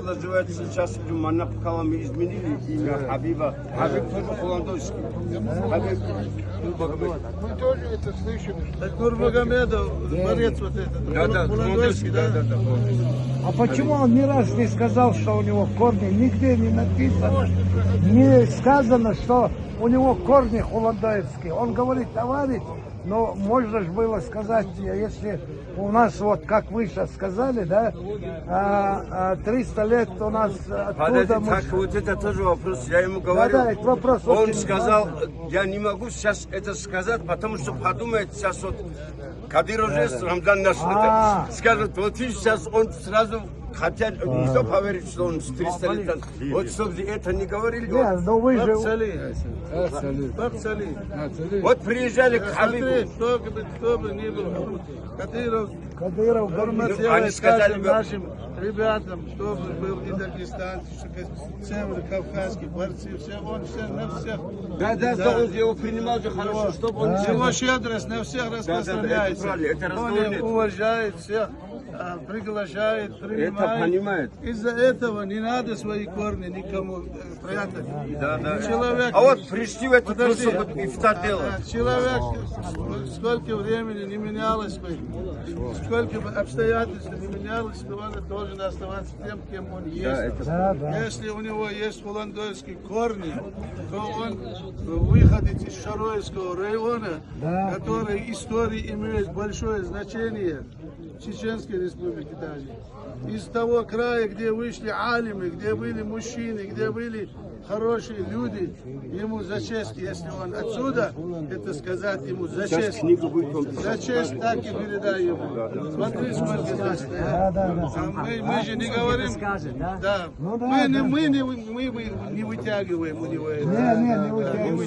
Холландов называется сейчас, Манна Пхалами изменили имя Хабиба. Хабиб тоже холландовский. Хабиб Нурмагомедов. Мы тоже это слышали. Так Нурмагомедов, борец вот этот. Да, Холландовский, да? А почему он ни разу не сказал, что у него корни? Нигде не написано, не сказано, что у него корни холландовские. Он говорит, товарищ, но можно же было сказать, если у нас, вот как вы сейчас сказали, да, 300 лет у нас оттуда... Так, вот это тоже вопрос, я ему говорю. Да, это вопрос Он очень сказал, важный. я не могу сейчас это сказать, потому что подумает сейчас вот Кадыров же Рамзан наш скажет, вот видишь, сейчас он сразу, хотя никто поверит, что он 300 лет, вот чтобы это не говорили. Нет, но вы же... Бабцали. Вот приезжали к Хабибу. Смотри, кто бы ни был. Кадыров, Они сказали бы, нашим ребятам, чтобы был и дагестанцы, северо-кавказские борцы, все, он все, на всех. Да, он его принимал же хорошо, чтобы он... Его щедрость на всех распространяется. это Он разговор уважает всех, приглашает, принимает. Это понимает. Из-за этого не надо свои корни никому прятать. Да. Человек, А вот пришли в эту подожди, тусу ифтар делать. человек, сколько времени не менялось бы, сколько бы обстоятельств не менялось, то он должен оставаться тем, кем он есть. Если у него есть холландойские корни, то он выходит из Шаройского района, который истории имеет большое значение в Чеченской республике даже. Из того края, где вышли алимы, где были мужчины, где были хорошие люди, ему за честь, если он отсюда, это сказать ему за честь. За честь так и передай ему. Смотри, сколько нас стоят. Мы же не говорим, да. Мы не вытягиваем у него это. Не вытягиваем.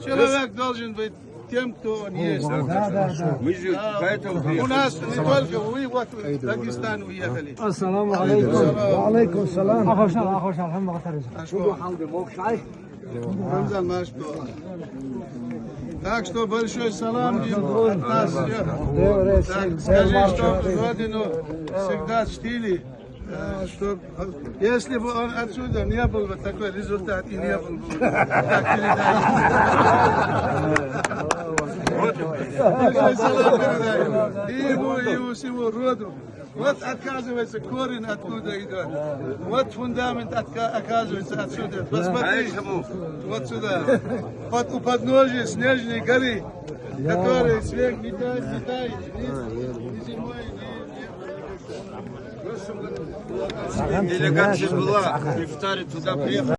Человек должен быть тем, кто он есть. Мы же поэтому У нас не только вы, вот в Дагестан уехали. Ассаламу алейкум. Алейкум салам. Рамзан наш. Так что большой салам им от нас всех. Так, скажи, что родину всегда чтили. Что, если бы он отсюда не был бы такой результат и не был бы так передаем. И ему всему роду. Вот оказывается корень откуда идет. Вот фундамент оказывается отсюда. Посмотри, вот сюда. У подножия снежной горы, который снег не тает ни зимой, делегация была, в ифтаре туда приехала.